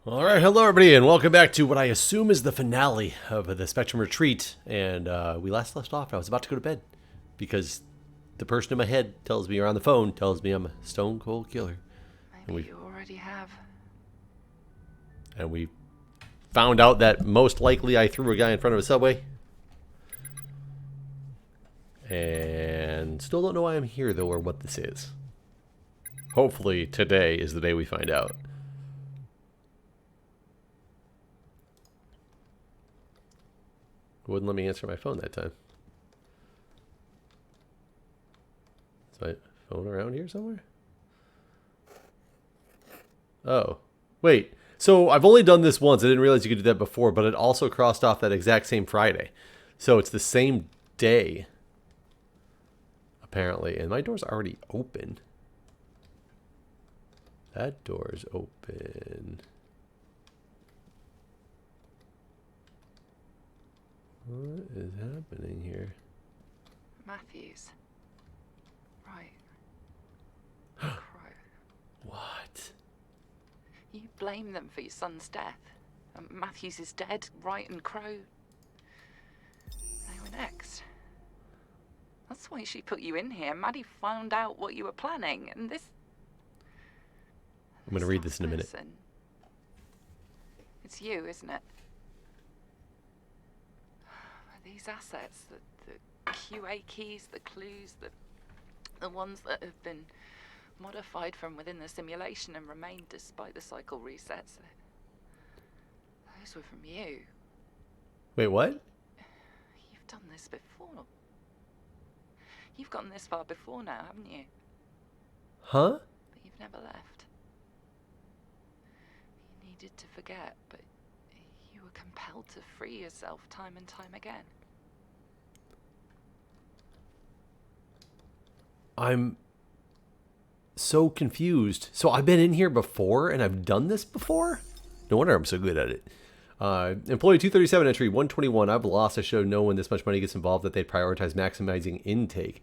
All right, hello everybody, and welcome back to what I assume is the finale of the Spectrum Retreat. And we last left off. I was about to go to bed because the person in my head tells me, or on the phone tells me, I'm a stone cold killer. Maybe you already have. And we found out that most likely I threw a guy in front of a subway. And still don't know why I'm here though, or what this is. Hopefully today is the day we find out. Wouldn't let me answer my phone that time. Is my phone around here somewhere? Oh, wait. So I've only done this once. I didn't realize you could do that before, but it also crossed off that exact same Friday. So it's the same day, apparently. And my door's already open. That door's open. What is happening here? Matthews. Right. Crow. What? You blame them for your son's death. Matthews is dead. Wright and Crow. They were next. That's why she put you in here. Maddie found out what you were planning, and this... I'm going to read this in a minute. It's you, isn't it? These assets, the QA keys, the clues, the ones that have been modified from within the simulation and remain despite the cycle resets. Those were from you. Wait, what? You've done this before. You've gotten this far before now, haven't you? Huh? But you've never left. You needed to forget, but you were compelled to free yourself time and time again. I'm so confused. So I've been in here before and I've done this before? No wonder I'm so good at it. Employee 237 entry 121. I've lost. I should have known when this much money gets involved that they'd prioritize maximizing intake.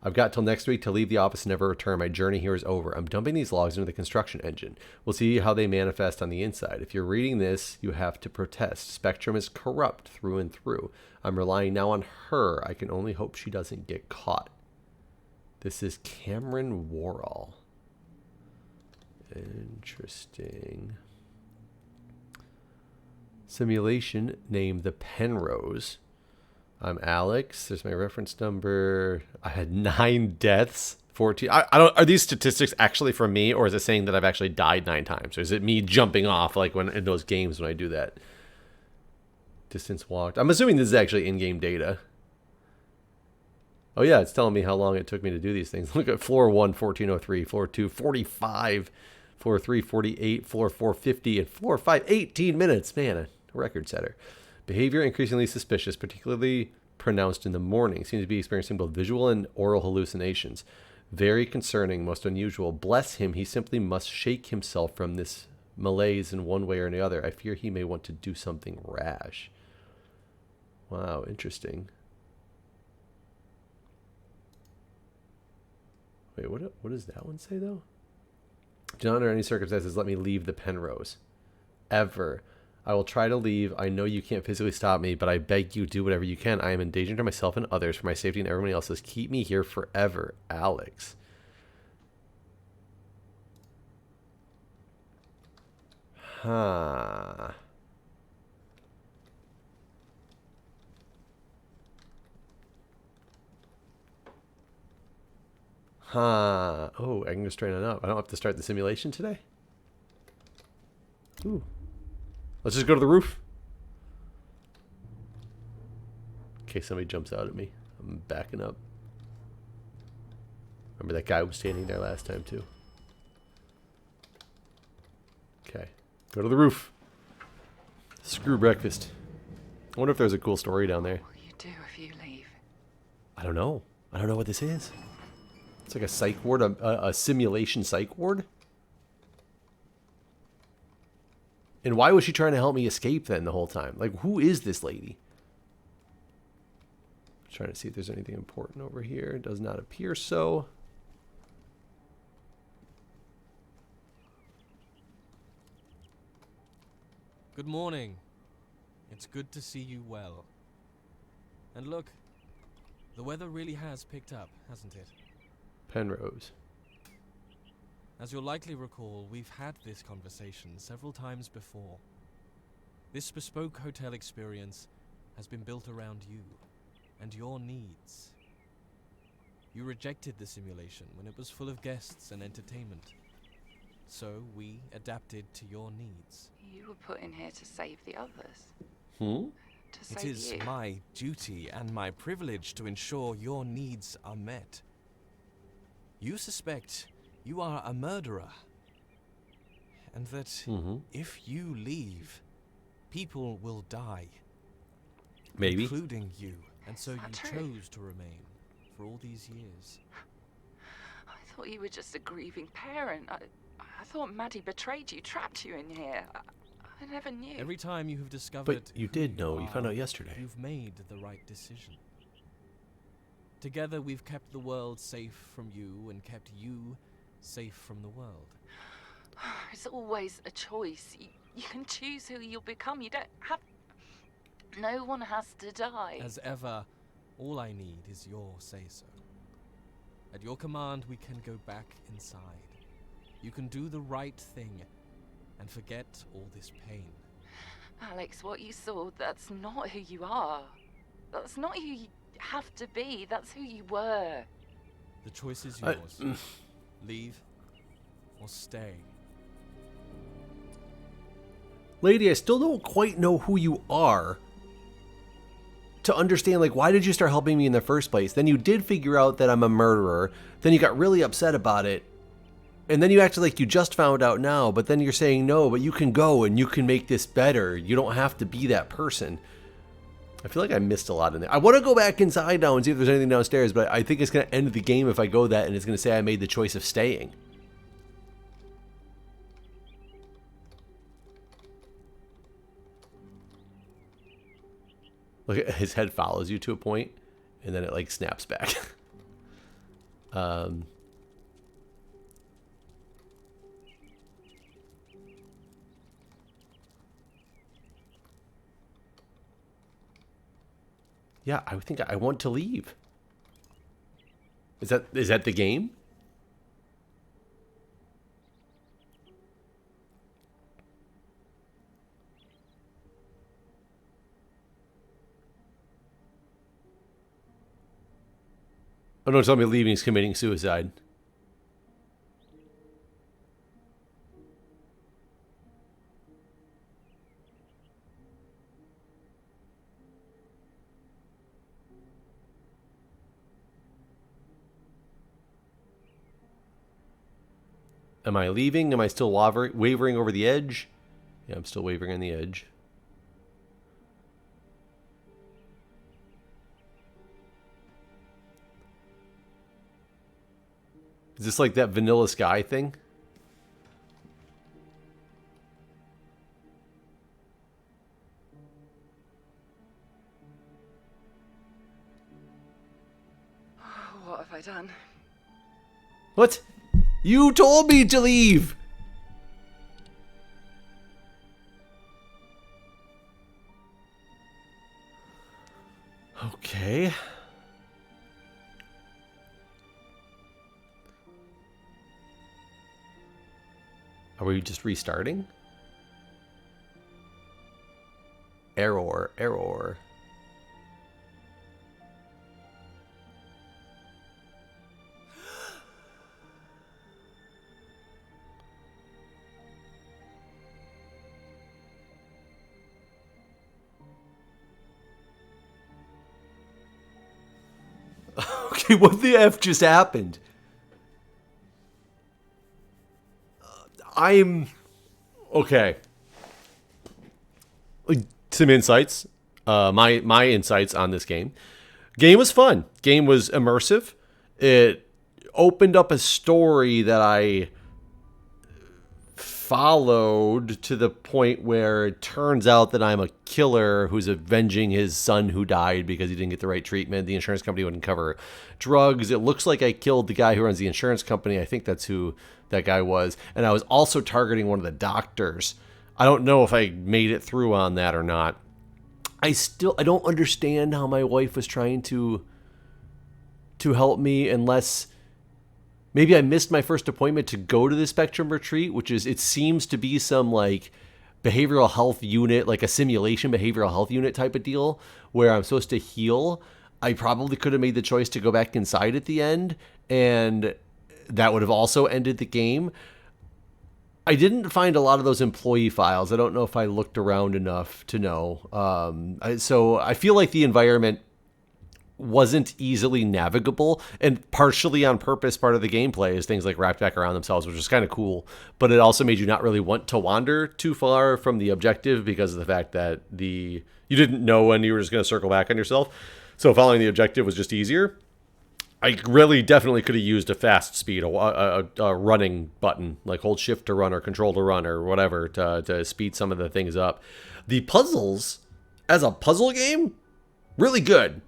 I've got till next week to leave the office and never return. My journey here is over. I'm dumping these logs into the construction engine. We'll see how they manifest on the inside. If you're reading this, you have to protest. Spectrum is corrupt through and through. I'm relying now on her. I can only hope she doesn't get caught. This is Cameron Worrall. Interesting. Simulation named the Penrose. I'm Alex. There's my reference number. I had 9 deaths. 14. I don't. Are these statistics actually from me, or is it saying that I've actually died 9 times? Or is it me jumping off like when in those games when I do that? Distance walked. I'm assuming this is actually in-game data. Oh yeah, it's telling me how long it took me to do these things. Look at floor 1, 1403, floor 2, 45, floor 3, 48, floor 4, 50, and floor 5, 18 minutes. Man, a record setter. Behavior increasingly suspicious, particularly pronounced in the morning. Seems to be experiencing both visual and oral hallucinations. Very concerning, most unusual. Bless him, he simply must shake himself from this malaise in one way or another. I fear he may want to do something rash. Wow, interesting. Wait, what does that one say, though? Do not under any circumstances let me leave the Penrose. Ever. I will try to leave. I know you can't physically stop me, but I beg you do whatever you can. I am in danger to myself and others for my safety and everyone else's. Keep me here forever, Alex. Huh. Huh. Oh, I can go straight on up. I don't have to start the simulation today? Ooh. Let's just go to the roof. In case somebody jumps out at me. I'm backing up. Remember that guy was standing there last time, too. Okay. Go to the roof. Screw breakfast. I wonder if there's a cool story down there. What will you do if you leave? I don't know. I don't know what this is. It's like a psych ward, a simulation psych ward. And why was she trying to help me escape then the whole time? Like, who is this lady? I'm trying to see if there's anything important over here. It does not appear so. Good morning. It's good to see you well. And look, the weather really has picked up, hasn't it? Penrose. As you'll likely recall, we've had this conversation several times before. This bespoke hotel experience has been built around you and your needs. You rejected the simulation when it was full of guests and entertainment. So we adapted to your needs. You were put in here to save the others. Hmm? To save It is you. my duty and my privilege to ensure your needs are met. You suspect you are a murderer, and that if you leave, people will die. Maybe. Including you. And so Is you that true? chose to remain for all these years. I thought you were just a grieving parent. I thought Maddie betrayed you, trapped you in here. I never knew. Every time you have discovered But you who did know. You found are, out yesterday. You've made the right decision. Together we've kept the world safe from you and kept you safe from the world. It's always a choice. You can choose who you'll become. You don't have... No one has to die. As ever, all I need is your say-so. At your command, we can go back inside. You can do the right thing and forget all this pain. Alex, what you saw, that's not who you are. That's not who you have to be. That's who you were. The choice is yours. Leave or stay. Lady, I still don't quite know who you are. To understand, like, why did you start helping me in the first place? Then you did figure out that I'm a murderer. Then you got really upset about it. And then you acted like you just found out now, but then you're saying no, but you can go and you can make this better. You don't have to be that person. I feel like I missed a lot in there. I want to go back inside now and see if there's anything downstairs, but I think it's going to end the game if I go that, and it's going to say I made the choice of staying. Look, his head follows you to a point, and then it like snaps back. Yeah, I think I want to leave. Is that the game? Oh, no, tell me leaving is committing suicide. Am I leaving? Am I still wavering over the edge? Yeah, I'm still wavering on the edge. Is this like that Vanilla Sky thing? What have I done? What? You told me to leave! Okay. Are we just restarting? Error, error. Okay, what the F just happened? I'm... Okay. Some insights. My insights on this game. Game was fun. Game was immersive. It opened up a story that I followed to the point where it turns out that I'm a killer who's avenging his son who died because he didn't get the right treatment. The insurance company wouldn't cover drugs. It looks like I killed the guy who runs the insurance company. I think that's who that guy was. And I was also targeting one of the doctors I don't know if I made it through on that or not. I don't understand how my wife was trying to help me, unless maybe I missed my first appointment to go to the Spectrum retreat, which is, it seems to be some like behavioral health unit, like a simulation behavioral health unit type of deal where I'm supposed to heal. I probably could have made the choice to go back inside at the end, and that would have also ended the game. I didn't find a lot of those employee files. I don't know if I looked around enough to know. So I feel like the environment wasn't easily navigable, and partially on purpose. Part of the gameplay is things like wrapped back around themselves, which is kind of cool, but it also made you not really want to wander too far from the objective because of the fact that you didn't know when you were just going to circle back on yourself. So following the objective was just easier. I really definitely could have used a fast speed, a running button, like hold shift to run or control to run or whatever to speed some of the things up. The puzzles, as a puzzle game, really good.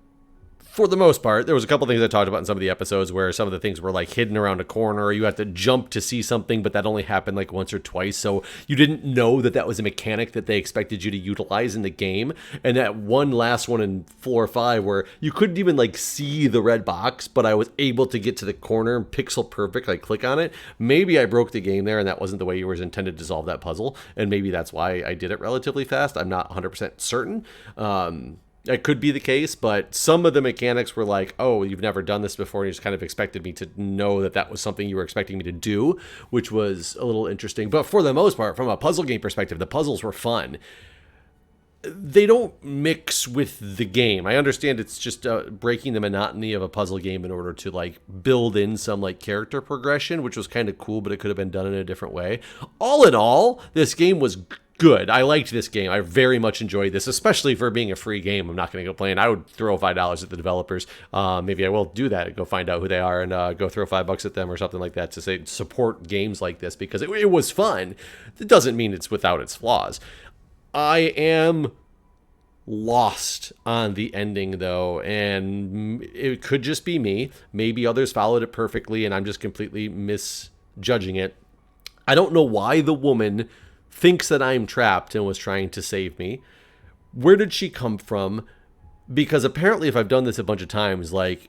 For the most part. There was a couple things I talked about in some of the episodes where some of the things were like hidden around a corner, or you have to jump to see something, but that only happened like once or twice. So you didn't know that that was a mechanic that they expected you to utilize in the game. And that one last one in 4 or 5 where you couldn't even like see the red box, but I was able to get to the corner and pixel perfect, like click on it. Maybe I broke the game there and that wasn't the way you were intended to solve that puzzle. And maybe that's why I did it relatively fast. I'm not 100% certain. That could be the case, but some of the mechanics were like, oh, you've never done this before, and you just kind of expected me to know that that was something you were expecting me to do, which was a little interesting. But for the most part, from a puzzle game perspective, the puzzles were fun. They don't mix with the game. I understand it's just breaking the monotony of a puzzle game in order to like build in some like character progression, which was kind of cool, but it could have been done in a different way. All in all, this game was good. I liked this game. I very much enjoyed this, especially for being a free game. I'm not going to go play, and I would throw $5 at the developers. Maybe I will do that, go find out who they are, and go throw $5 at them or something like that to say support games like this, because it was fun. It doesn't mean it's without its flaws. I am lost on the ending, though, and it could just be me. Maybe others followed it perfectly, and I'm just completely misjudging it. I don't know why the woman thinks that I'm trapped and was trying to save me. Where did she come from? Because apparently if I've done this a bunch of times, like,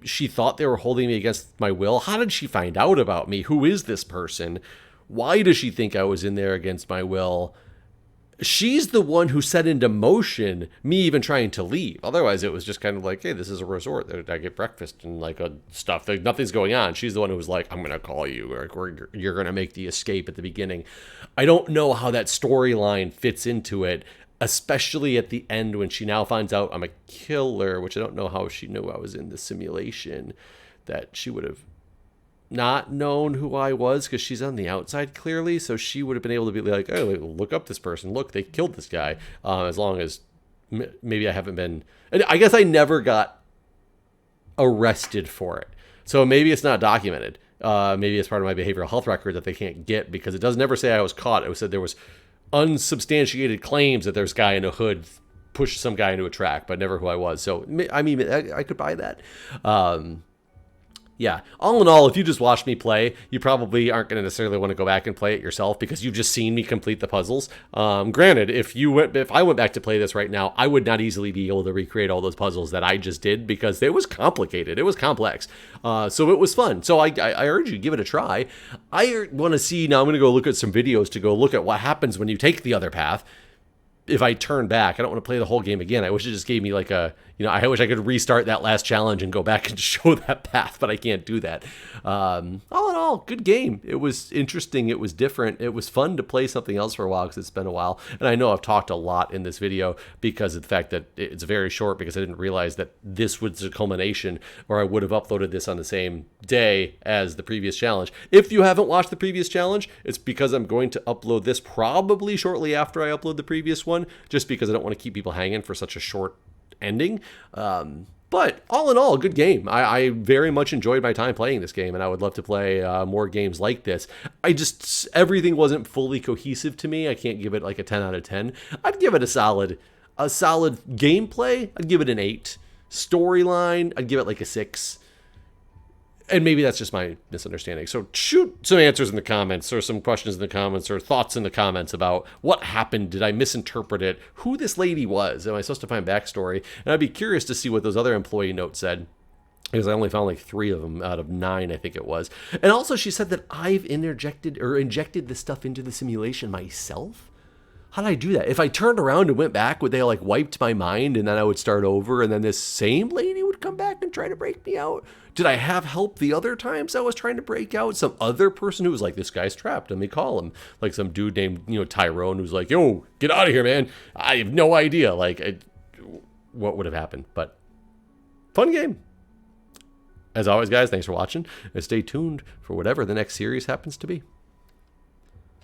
she thought they were holding me against my will. How did she find out about me? Who is this person? Why does she think I was in there against my will? She's the one who set into motion me even trying to leave. Otherwise, it was just kind of like, hey, this is a resort. I get breakfast and like stuff. Nothing's going on. She's the one who was like, I'm going to call you, or you're going to make the escape at the beginning. I don't know how that storyline fits into it, especially at the end when she now finds out I'm a killer, which I don't know how she knew I was in the simulation, that she would have not known who I was because she's on the outside clearly, so she would have been able to be like, oh, look up this person, look, they killed this guy, as long as maybe I haven't been, and I guess I never got arrested for it, so maybe it's not documented. Maybe it's part of my behavioral health record that they can't get, because it does never say I was caught. It said there was unsubstantiated claims that there's a guy in a hood pushed some guy into a track, but never who I was. So I mean, I could buy that. Yeah, all in all, if you just watch me play, you probably aren't going to necessarily want to go back and play it yourself because you've just seen me complete the puzzles. Granted, if I went back to play this right now, I would not easily be able to recreate all those puzzles that I just did because it was complicated. It was complex. So it was fun. So I urge you, give it a try. I want to see, now I'm going to go look at some videos to go look at what happens when you take the other path. If I turn back, I don't want to play the whole game again. I wish it just gave me like I wish I could restart that last challenge and go back and show that path, but I can't do that. All in all, good game. It was interesting. It was different. It was fun to play something else for a while because it's been a while. And I know I've talked a lot in this video because of the fact that it's very short, because I didn't realize that this was the culmination, or I would have uploaded this on the same day as the previous challenge. If you haven't watched the previous challenge, it's because I'm going to upload this probably shortly after I upload the previous one, just because I don't want to keep people hanging for such a short ending. But all in all, a good game. I very much enjoyed my time playing this game, and I would love to play more games like this. Everything wasn't fully cohesive to me. I can't give it like a 10 out of 10. I'd give it a solid gameplay. I'd give it an 8. Storyline, I'd give it like a 6. And maybe that's just my misunderstanding. So shoot some answers in the comments, or some questions in the comments, or thoughts in the comments about what happened. Did I misinterpret it? Who this lady was? Am I supposed to find backstory? And I'd be curious to see what those other employee notes said, because I only found like 3 of them out of 9, I think it was. And also she said that I've injected this stuff into the simulation myself. How did I do that? If I turned around and went back, would they like wiped my mind and then I would start over and then this same lady would come back and try to break me out? Did I have help the other times I was trying to break out? Some other person who was like, this guy's trapped, let me call him. Like some dude named, Tyrone, who's like, yo, get out of here, man. I have no idea. Like, what would have happened? But fun game. As always, guys, thanks for watching. And stay tuned for whatever the next series happens to be.